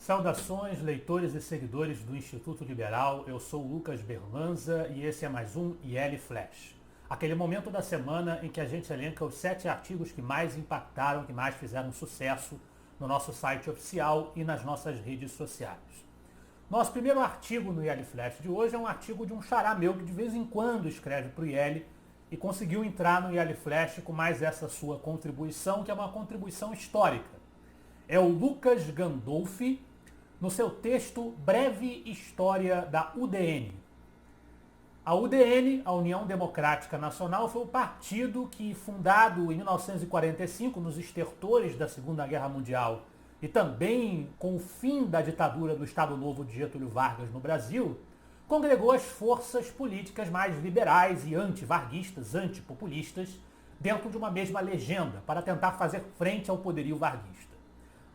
Saudações, leitores e seguidores do Instituto Liberal. Eu sou o Lucas Berlanza e esse é mais um IL Flash. Aquele momento da semana em que a gente elenca os 7 artigos que mais impactaram, que mais fizeram sucesso no nosso site oficial e nas nossas redes sociais. Nosso primeiro artigo no IL Flash de hoje é um artigo de um xará meu que de vez em quando escreve para o IL e conseguiu entrar no IL Flash com mais essa sua contribuição, que é uma contribuição histórica. É o Lucas Gandolfi, no seu texto Breve História da UDN. A UDN, a União Democrática Nacional, foi o partido que, fundado em 1945, nos estertores da Segunda Guerra Mundial, e também com o fim da ditadura do Estado Novo de Getúlio Vargas no Brasil, congregou as forças políticas mais liberais e antivarguistas, antipopulistas, dentro de uma mesma legenda, para tentar fazer frente ao poderio varguista.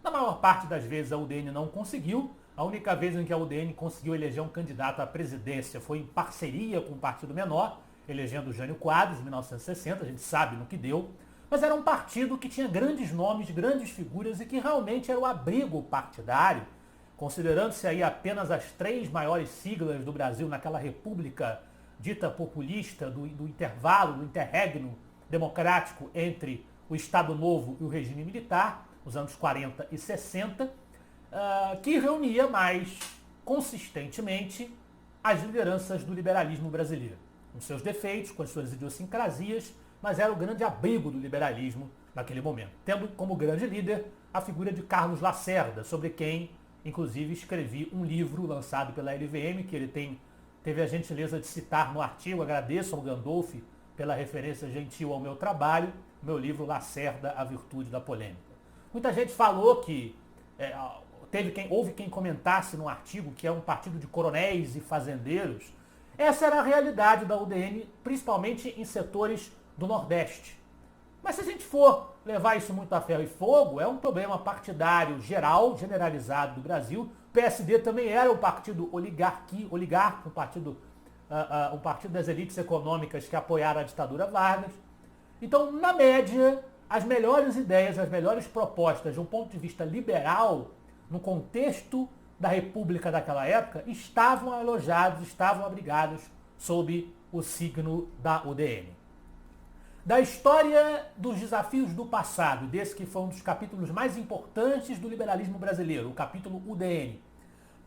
Na maior parte das vezes a UDN não conseguiu. A única vez em que a UDN conseguiu eleger um candidato à presidência foi em parceria com um partido menor, elegendo Jânio Quadros, em 1960, a gente sabe no que deu. Mas era um partido que tinha grandes nomes, grandes figuras e que realmente era o abrigo partidário, considerando-se aí apenas as 3 maiores siglas do Brasil naquela república dita populista do intervalo, do interregno democrático entre o Estado Novo e o regime militar, os anos 40 e 60, que reunia mais consistentemente as lideranças do liberalismo brasileiro, com seus defeitos, com as suas idiosincrasias, mas era o grande abrigo do liberalismo naquele momento, tendo como grande líder a figura de Carlos Lacerda, sobre quem, inclusive, escrevi um livro lançado pela LVM, que ele teve a gentileza de citar no artigo. Agradeço ao Gandolfi pela referência gentil ao meu trabalho, meu livro Lacerda, a Virtude da Polêmica. Muita gente falou que houve quem comentasse no artigo que é um partido de coronéis e fazendeiros. Essa era a realidade da UDN, principalmente em setores do Nordeste. Mas se a gente for levar isso muito a ferro e fogo, é um problema partidário geral, generalizado do Brasil. O PSD também era um partido oligarca, um partido das elites econômicas que apoiaram a ditadura Vargas. Então, na média, as melhores ideias, as melhores propostas de um ponto de vista liberal, no contexto da república daquela época, estavam alojados, estavam abrigados sob o signo da UDN. Da história dos desafios do passado, desse que foi um dos capítulos mais importantes do liberalismo brasileiro, o capítulo UDN,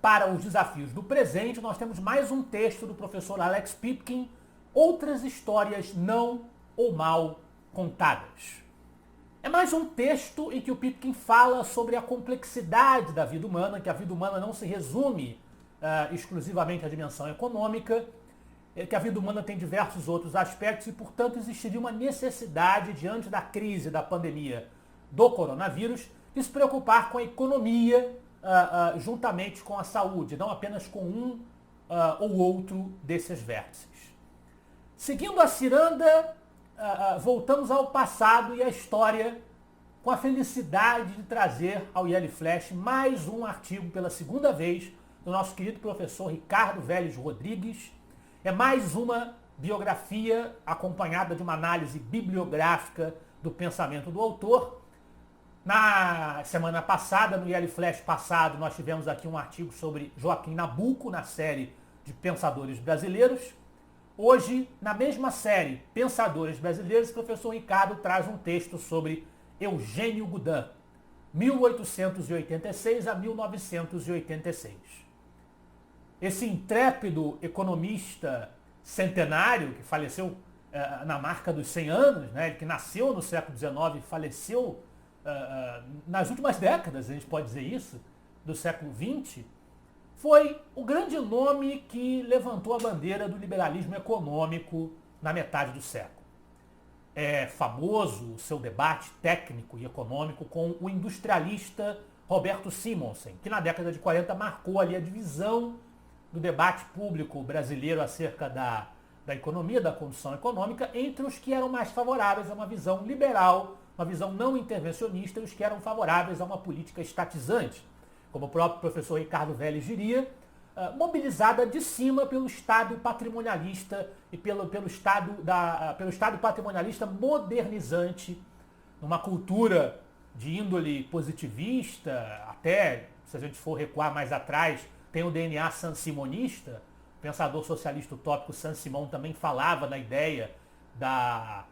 para os desafios do presente, nós temos mais um texto do professor Alex Pipkin, Outras Histórias Não ou Mal Contadas. É mais um texto em que o Pipkin fala sobre a complexidade da vida humana, que a vida humana não se resume exclusivamente à dimensão econômica, que a vida humana tem diversos outros aspectos e, portanto, existiria uma necessidade, diante da crise da pandemia do coronavírus, de se preocupar com a economia juntamente com a saúde, não apenas com um ou outro desses vértices. Seguindo a ciranda, voltamos ao passado e à história, com a felicidade de trazer ao IL Flash mais um artigo pela segunda vez do nosso querido professor Ricardo Vélez Rodrigues. É mais uma biografia acompanhada de uma análise bibliográfica do pensamento do autor. Na semana passada, no IL Flash passado, nós tivemos aqui um artigo sobre Joaquim Nabuco, na série de Pensadores Brasileiros. Hoje, na mesma série, Pensadores Brasileiros, o professor Ricardo traz um texto sobre Eugênio Goudin, 1886 a 1986. Esse intrépido economista centenário, que faleceu na marca dos 100 anos, né, que nasceu no século XIX e faleceu nas últimas décadas, a gente pode dizer isso, do século XX, foi o grande nome que levantou a bandeira do liberalismo econômico na metade do século. É famoso o seu debate técnico e econômico com o industrialista Roberto Simonsen, que na década de 40 marcou ali a divisão do debate público brasileiro acerca da economia, da condução econômica, entre os que eram mais favoráveis a uma visão liberal, uma visão não intervencionista, e os que eram favoráveis a uma política estatizante, como o próprio professor Ricardo Vélez diria, mobilizada de cima pelo Estado patrimonialista e pelo Estado patrimonialista modernizante, numa cultura de índole positivista, até se a gente for recuar mais atrás, tem o DNA saint-simonista. O pensador socialista utópico Saint-Simon também falava na ideia da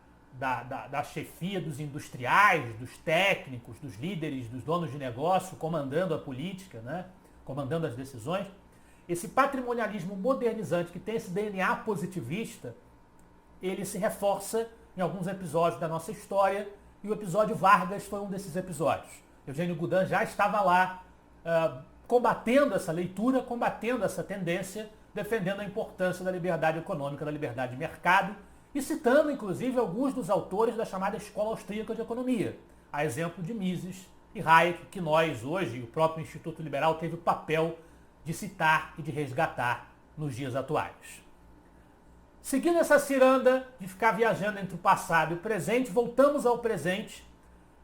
chefia dos industriais, dos técnicos, dos líderes, dos donos de negócio, comandando a política, né? Comandando as decisões. Esse patrimonialismo modernizante que tem esse DNA positivista, ele se reforça em alguns episódios da nossa história, e o episódio Vargas foi um desses episódios. Eugênio Goudin já estava lá combatendo essa leitura, combatendo essa tendência, defendendo a importância da liberdade econômica, da liberdade de mercado, e citando, inclusive, alguns dos autores da chamada Escola Austríaca de Economia, a exemplo de Mises e Hayek, que nós hoje, o próprio Instituto Liberal, teve o papel de citar e de resgatar nos dias atuais. Seguindo essa ciranda de ficar viajando entre o passado e o presente, voltamos ao presente,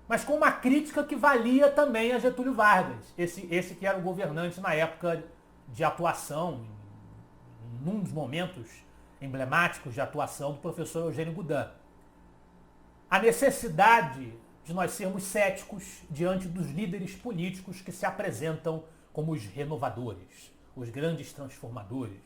mas com uma crítica que valia também a Getúlio Vargas, esse que era o governante na época de atuação, num dos momentos emblemáticos de atuação do professor Eugênio Goudin. A necessidade de nós sermos céticos diante dos líderes políticos que se apresentam como os renovadores, os grandes transformadores,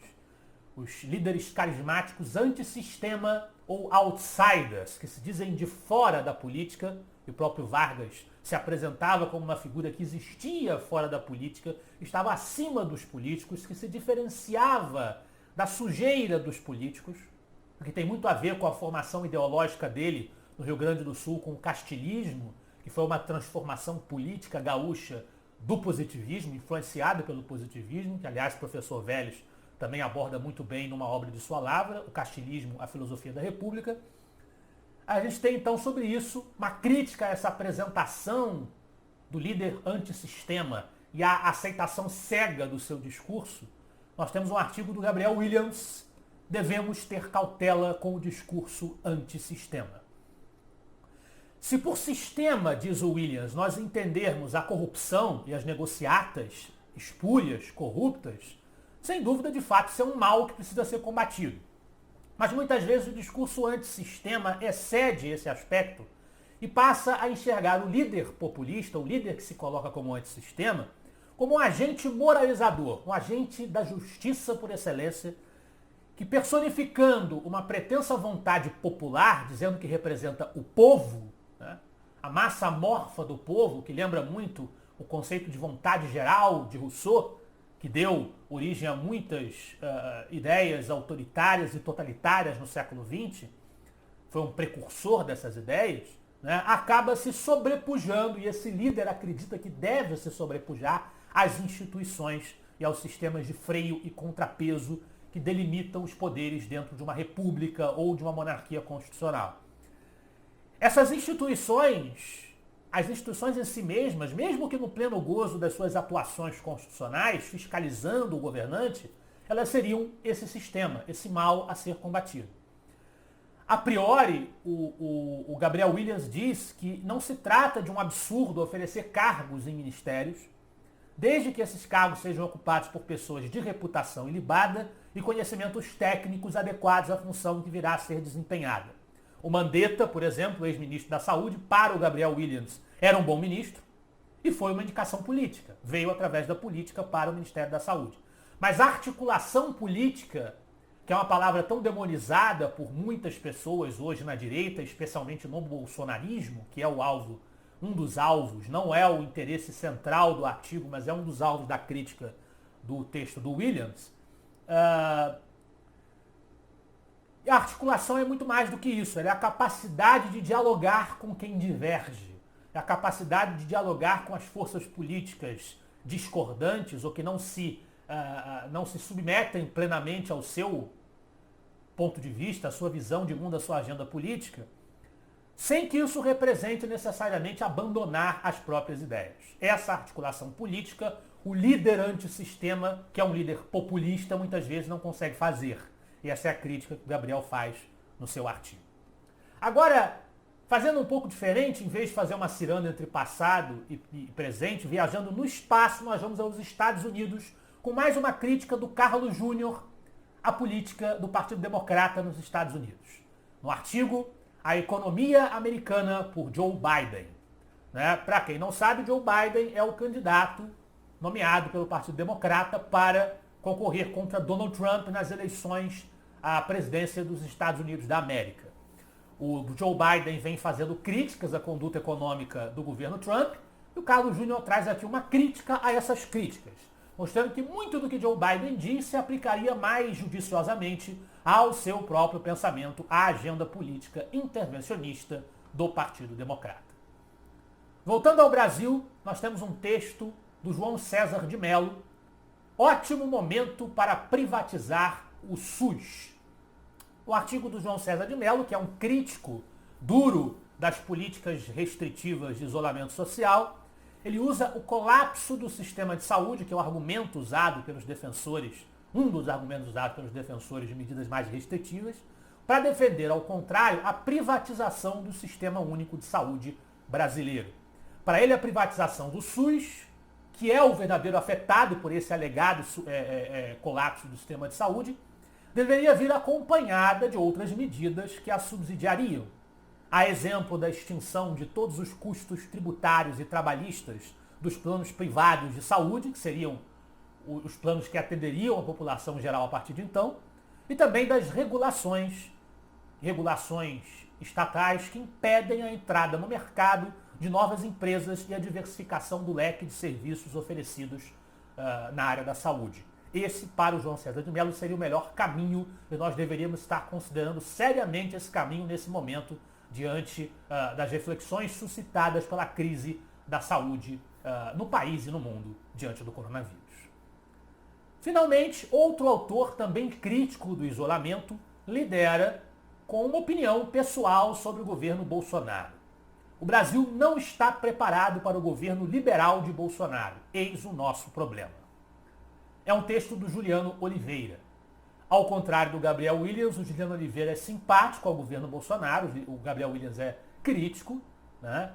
os líderes carismáticos antissistema ou outsiders, que se dizem de fora da política, e o próprio Vargas se apresentava como uma figura que existia fora da política, estava acima dos políticos, que se diferenciava da sujeira dos políticos, que tem muito a ver com a formação ideológica dele no Rio Grande do Sul, com o castilismo, que foi uma transformação política gaúcha do positivismo, influenciada pelo positivismo, que aliás o professor Vélez também aborda muito bem numa obra de sua lavra, o castilismo, a filosofia da República. A gente tem então sobre isso uma crítica a essa apresentação do líder antissistema e a aceitação cega do seu discurso. Nós temos um artigo do Gabriel Williams, devemos ter cautela com o discurso antissistema. Se por sistema, diz o Williams, nós entendermos a corrupção e as negociatas espúrias, corruptas, sem dúvida, de fato, isso é um mal que precisa ser combatido. Mas muitas vezes o discurso antissistema excede esse aspecto e passa a enxergar o líder populista, o líder que se coloca como antissistema, como um agente moralizador, um agente da justiça por excelência, que personificando uma pretensa vontade popular, dizendo que representa o povo, né, a massa amorfa do povo, que lembra muito o conceito de vontade geral de Rousseau, que deu origem a muitas ideias autoritárias e totalitárias no século XX, foi um precursor dessas ideias, né, acaba se sobrepujando, e esse líder acredita que deve se sobrepujar às instituições e aos sistemas de freio e contrapeso que delimitam os poderes dentro de uma república ou de uma monarquia constitucional. Essas instituições, as instituições em si mesmas, mesmo que no pleno gozo das suas atuações constitucionais, fiscalizando o governante, elas seriam esse sistema, esse mal a ser combatido. A priori, o Gabriel Williams diz que não se trata de um absurdo oferecer cargos em ministérios, desde que esses cargos sejam ocupados por pessoas de reputação ilibada e conhecimentos técnicos adequados à função que virá a ser desempenhada. O Mandetta, por exemplo, ex-ministro da Saúde, para o Gabriel Williams, era um bom ministro e foi uma indicação política. Veio através da política para o Ministério da Saúde. Mas a articulação política, que é uma palavra tão demonizada por muitas pessoas hoje na direita, especialmente no bolsonarismo, que é o alvo, um dos alvos, não é o interesse central do artigo, mas é um dos alvos da crítica do texto do Williams. A articulação é muito mais do que isso, ela é a capacidade de dialogar com quem diverge, é a capacidade de dialogar com as forças políticas discordantes ou que não se submetem plenamente ao seu ponto de vista, à sua visão de mundo, à sua agenda política, sem que isso represente necessariamente abandonar as próprias ideias. Essa articulação política, o líder antissistema, que é um líder populista, muitas vezes não consegue fazer. E essa é a crítica que o Gabriel faz no seu artigo. Agora, fazendo um pouco diferente, em vez de fazer uma ciranda entre passado e presente, viajando no espaço, nós vamos aos Estados Unidos com mais uma crítica do Carlos Júnior à política do Partido Democrata nos Estados Unidos. No artigo A Economia Americana por Joe Biden. Né? Para quem não sabe, Joe Biden é o candidato nomeado pelo Partido Democrata para concorrer contra Donald Trump nas eleições à presidência dos Estados Unidos da América. O Joe Biden vem fazendo críticas à conduta econômica do governo Trump e o Carlos Júnior traz aqui uma crítica a essas críticas, mostrando que muito do que Joe Biden diz se aplicaria mais judiciosamente ao seu próprio pensamento, à agenda política intervencionista do Partido Democrata. Voltando ao Brasil, nós temos um texto do João César de Mello, ótimo momento para privatizar o SUS. O artigo do João César de Mello, que é um crítico duro das políticas restritivas de isolamento social, ele usa o colapso do sistema de saúde, que é um argumento usado pelos defensores, um dos argumentos usados pelos defensores de medidas mais restritivas, para defender, ao contrário, a privatização do Sistema Único de Saúde brasileiro. Para ele, a privatização do SUS, que é o verdadeiro afetado por esse alegado colapso do sistema de saúde, deveria vir acompanhada de outras medidas que a subsidiariam. A exemplo da extinção de todos os custos tributários e trabalhistas dos planos privados de saúde, que seriam os planos que atenderiam a população geral a partir de então, e também das regulações estatais que impedem a entrada no mercado de novas empresas e a diversificação do leque de serviços oferecidos na área da saúde. Esse, para o João César de Mello, seria o melhor caminho e nós deveríamos estar considerando seriamente esse caminho nesse momento, diante das reflexões suscitadas pela crise da saúde no país e no mundo diante do coronavírus. Finalmente, outro autor, também crítico do isolamento, lidera com uma opinião pessoal sobre o governo Bolsonaro. O Brasil não está preparado para o governo liberal de Bolsonaro. Eis o nosso problema. É um texto do Juliano Oliveira. Ao contrário do Gabriel Williams, o Juliano Oliveira é simpático ao governo Bolsonaro, o Gabriel Williams é crítico, né?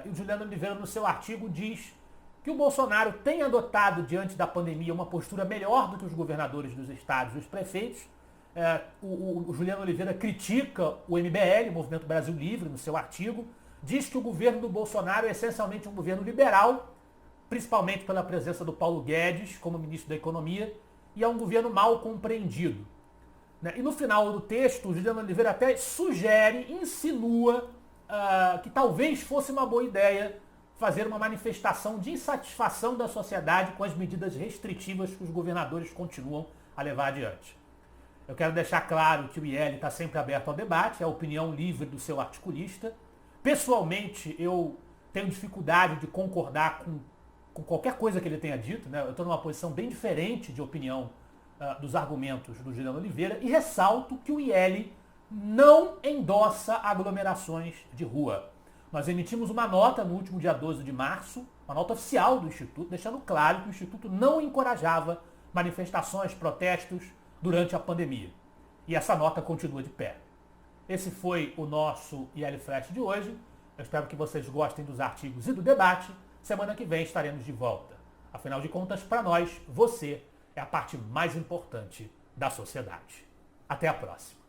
E o Juliano Oliveira, no seu artigo, diz que o Bolsonaro tem adotado, diante da pandemia, uma postura melhor do que os governadores dos estados e os prefeitos. O Juliano Oliveira critica o MBL, o Movimento Brasil Livre, no seu artigo, diz que o governo do Bolsonaro é essencialmente um governo liberal, principalmente pela presença do Paulo Guedes como ministro da Economia, e é um governo mal compreendido. E no final do texto, o Juliano Oliveira até sugere, insinua que talvez fosse uma boa ideia fazer uma manifestação de insatisfação da sociedade com as medidas restritivas que os governadores continuam a levar adiante. Eu quero deixar claro que o IL está sempre aberto ao debate, é a opinião livre do seu articulista. Pessoalmente, eu tenho dificuldade de concordar com qualquer coisa que ele tenha dito, né? Eu estou numa posição bem diferente de opinião dos argumentos do Juliano Oliveira e ressalto que o IL não endossa aglomerações de rua. Nós emitimos uma nota no último dia 12 de março, uma nota oficial do Instituto, deixando claro que o Instituto não encorajava manifestações, protestos durante a pandemia. E essa nota continua de pé. Esse foi o nosso IL Flash de hoje. Eu espero que vocês gostem dos artigos e do debate. Semana que vem estaremos de volta. Afinal de contas, para nós, você é a parte mais importante da sociedade. Até a próxima.